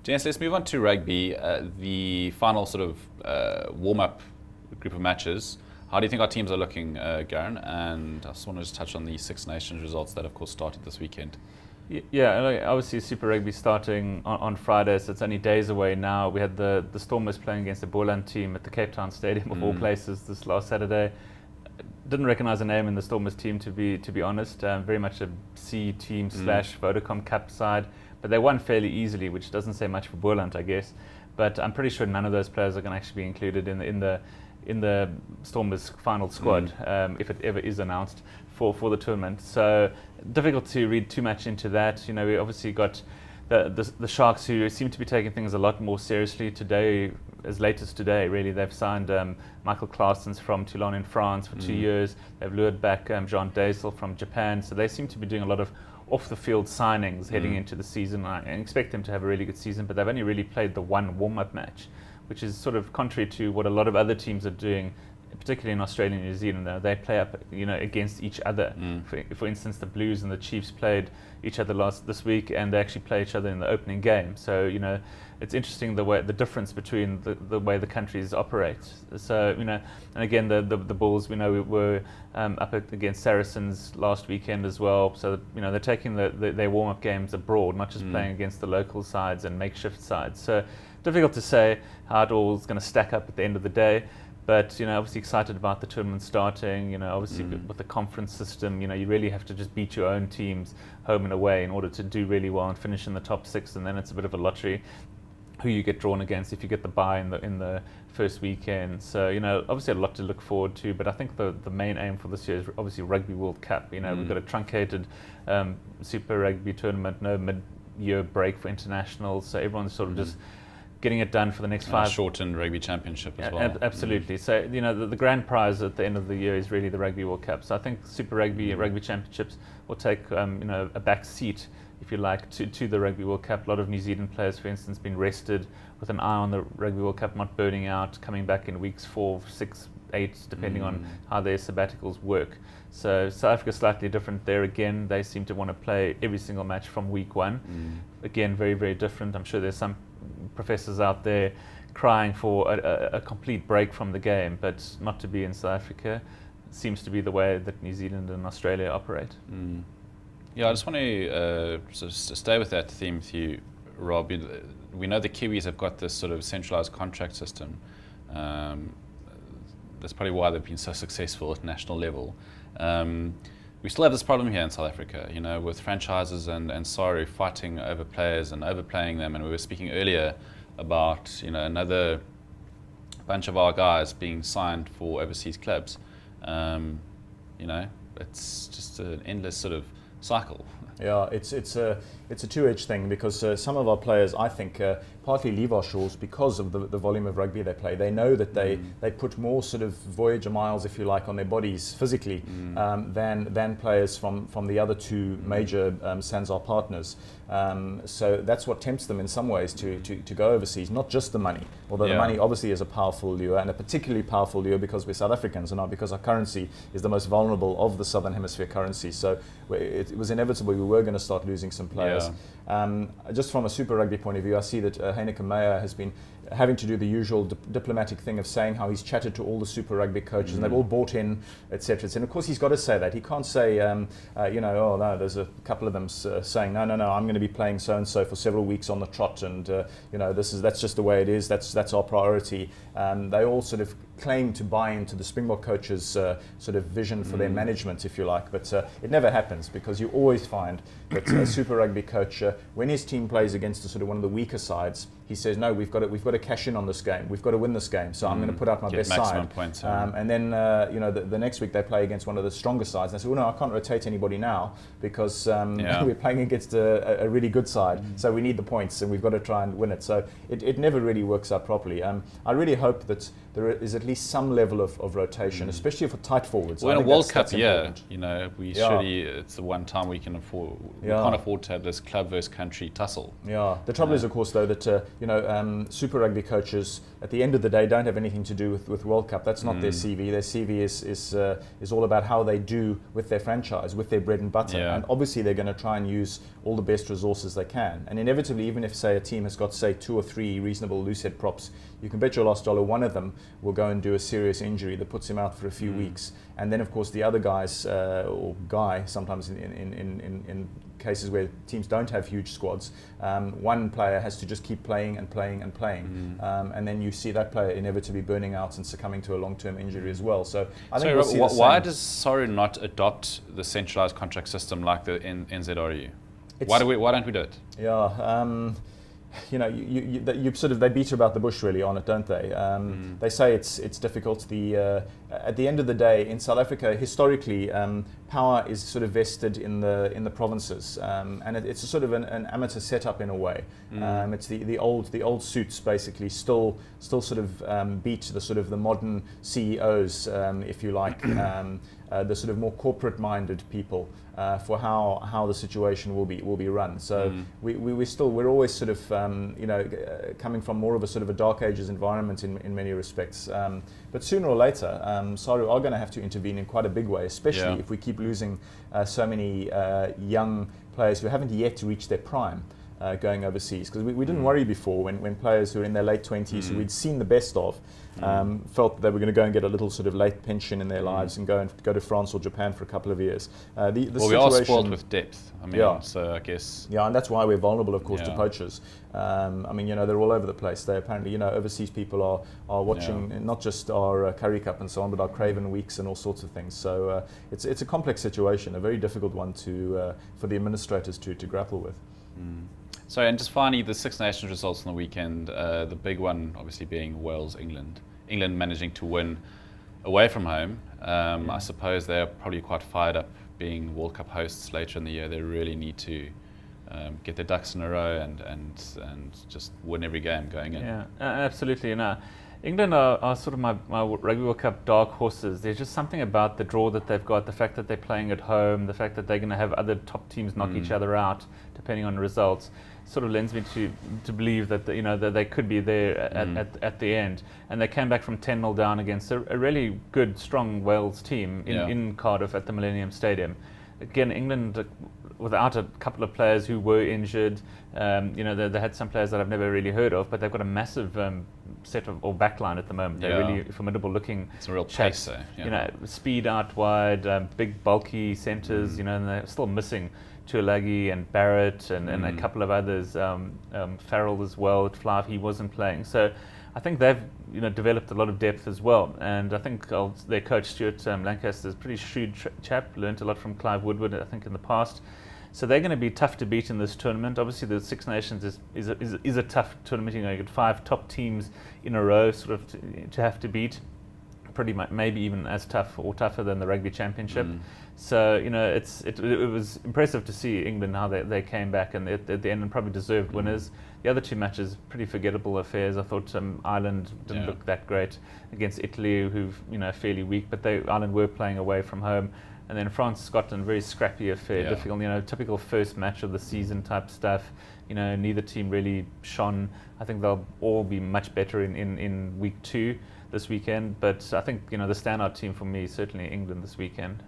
Gents, let's move on to rugby. The final sort of warm-up group of matches. How do you think our teams are looking, Garen? And I just want to just touch on the Six Nations results that, of course, started this weekend. Yeah, obviously Super Rugby starting on Friday, so it's only days away now. We had the Stormers playing against the Boland team at the Cape Town Stadium of all places this last Saturday. Didn't recognise a name in the Stormers team, to be honest. Very much a C team / Vodacom Cup side, but they won fairly easily, which doesn't say much for Boland, I guess. But I'm pretty sure none of those players are going to actually be included in the Stormers final squad if it ever is announced for the tournament. So difficult to read too much into that. You know, we obviously got the Sharks, who seem to be taking things a lot more seriously today. As late as today, really, they've signed Michael Claessens from Toulon in France for 2 years. They've lured back Jean Daisel from Japan. So they seem to be doing a lot of off-the-field signings heading into the season. I expect them to have a really good season, but they've only really played the one warm-up match, which is sort of contrary to what a lot of other teams are doing, particularly in Australia and New Zealand. They play up, against each other. For instance, the Blues and the Chiefs played each other this week, and they actually play each other in the opening game. So it's interesting the difference between the way the countries operate. So and again the Bulls, we were up against Saracens last weekend as well. So they're taking their warm up games abroad, not just playing against the local sides and makeshift sides. So difficult to say how it all is going to stack up at the end of the day. But obviously excited about the tournament starting. Obviously with the conference system, you really have to just beat your own teams home and away in order to do really well and finish in the top 6. And then it's a bit of a lottery who you get drawn against if you get the bye in the first weekend. So obviously a lot to look forward to. But I think the main aim for this year is obviously Rugby World Cup. We've got a truncated Super Rugby tournament, no mid-year break for internationals. So everyone's sort of just getting it done for the next 5. Shortened rugby championship as well. Absolutely. So the grand prize at the end of the year is really the Rugby World Cup. So I think Super Rugby and Rugby Championships will take a back seat, if you like, to the Rugby World Cup. A lot of New Zealand players, for instance, been rested with an eye on the Rugby World Cup not burning out, coming back in weeks 4, 6, 8, depending on how their sabbaticals work. So South Africa's slightly different there again. They seem to want to play every single match from week 1. Again, very, very different. I'm sure there's some professors out there crying for a complete break from the game, but not to be in South Africa. It seems to be the way that New Zealand and Australia operate. Yeah, I just want to stay with that theme with you, Rob. We know the Kiwis have got this sort of centralised contract system. That's probably why they've been so successful at national level. We still have this problem here in South Africa, with franchises and SARU fighting over players and overplaying them. And we were speaking earlier about, another bunch of our guys being signed for overseas clubs. It's just an endless sort of cycle. Yeah, it's a two-edged thing, because some of our players, I think, partly leave our shores because of the volume of rugby they play. They know that they put more sort of Voyager miles, if you like, on their bodies physically than players from the other 2 major SANZAR partners. So that's what tempts them in some ways to go overseas, not just the money, although the money obviously is a powerful lure, and a particularly powerful lure because we're South Africans and not because our currency is the most vulnerable of the Southern Hemisphere currencies. So it was inevitable we were going to start losing some players. Just from a Super Rugby point of view, I see that Heineke Meyer has been having to do the usual diplomatic thing of saying how he's chatted to all the Super Rugby coaches and they've all bought in, etc. And of course he's got to say that. He can't say, oh no, there's a couple of them saying, no, I'm going to be playing so-and-so for several weeks on the trot, and that's just the way it is, that's our priority. They all sort of claim to buy into the Springbok coaches' sort of vision for their management, if you like, but it never happens, because you always find that a Super Rugby coach, when his team plays against one of the weaker sides, he says, no, we've got to cash in on this game. We've got to win this game. So I'm going to put out my best side. Points, and then the next week they play against one of the stronger sides. And they say, well, no, I can't rotate anybody now because we're playing against a really good side. So we need the points and we've got to try and win it. So it never really works out properly. I really hope that there is at least some level of rotation, especially for tight forwards. Well, in a World Cup, surely it's the one time we can afford. We can't afford to have this club versus country tussle. Yeah. The trouble is, of course, though, that Super Rugby coaches at the end of the day don't have anything to do with World Cup. That's not their CV. Their CV is all about how they do with their franchise, with their bread and butter. Yeah. And obviously they're going to try and use all the best resources they can. And inevitably, even if, say, a team has got, say, 2 or 3 reasonable loosehead props, you can bet your last dollar one of them will go and do a serious injury that puts him out for a few weeks. And then, of course, the other guys, or guy, sometimes in cases where teams don't have huge squads, one player has to just keep playing and playing and playing. And then you see that player inevitably burning out and succumbing to a long-term injury as well. So I think we'll see the why same. does SARU not adopt the centralized contract system like the NZRU? Why don't we do it? Yeah, you sort of, they beat about the bush really on it, don't they? They say it's difficult. At the end of the day, in South Africa, historically, power is sort of vested in the provinces, and it's a sort of an amateur setup in a way. It's the old suits basically still sort of beat the sort of the modern CEOs, if you like, the sort of more corporate-minded people. For how the situation will be run. So we're always sort of coming from more of a sort of a dark ages environment in many respects. But sooner or later, SARU are going to have to intervene in quite a big way, especially if we keep losing so many young players who haven't yet reached their prime. Going overseas, because we didn't worry before when players who were in their late 20s, who we'd seen the best of, felt that they were going to go and get a little sort of late pension in their lives and go to France or Japan for a couple of years. We are spoiled with depth. I mean, so I guess. Yeah, and that's why we're vulnerable, of course, to poachers. I mean, they're all over the place. They apparently, overseas people are watching not just our Curry Cup and so on, but our Craven Weeks and all sorts of things. So it's a complex situation, a very difficult one for the administrators to grapple with. So, and just finally, the Six Nations results on the weekend, the big one obviously being Wales, England. England managing to win away from home. I suppose they're probably quite fired up being World Cup hosts later in the year. They really need to get their ducks in a row and just win every game going in. Yeah, absolutely. England are sort of my Rugby World Cup dark horses. There's just something about the draw that they've got, the fact that they're playing at home, the fact that they're going to have other top teams knock each other out, depending on results, sort of lends me to believe that that they could be there at the end. And they came back from 10-0 down against a really good, strong Wales team in Cardiff at the Millennium Stadium. Again, England, without a couple of players who were injured, they had some players that I've never really heard of, but they've got a massive set of or backline at the moment. They're really formidable looking. It's a real pace, though. Speed out wide, big bulky centres. And they're still missing Tuilagi and Barrett and a couple of others. Farrell as well at Fly, he wasn't playing. So I think they've developed a lot of depth as well, and I think their coach Stuart Lancaster is a pretty shrewd chap. Learned a lot from Clive Woodward, I think, in the past. So they're going to be tough to beat in this tournament. Obviously, the Six Nations is a tough tournament. You get 5 top teams in a row, sort of to have to beat. Pretty much, maybe even as tough or tougher than the Rugby Championship. So it was impressive to see England how they came back and at the end and probably deserved winners. The other 2 matches pretty forgettable affairs. I thought Ireland didn't look that great against Italy, who fairly weak, but Ireland were playing away from home. And then France, Scotland, very scrappy affair, difficult, typical first match of the season type stuff. Neither team really shone. I think they'll all be much better in week 2 this weekend. But I think, the standout team for me is certainly England this weekend.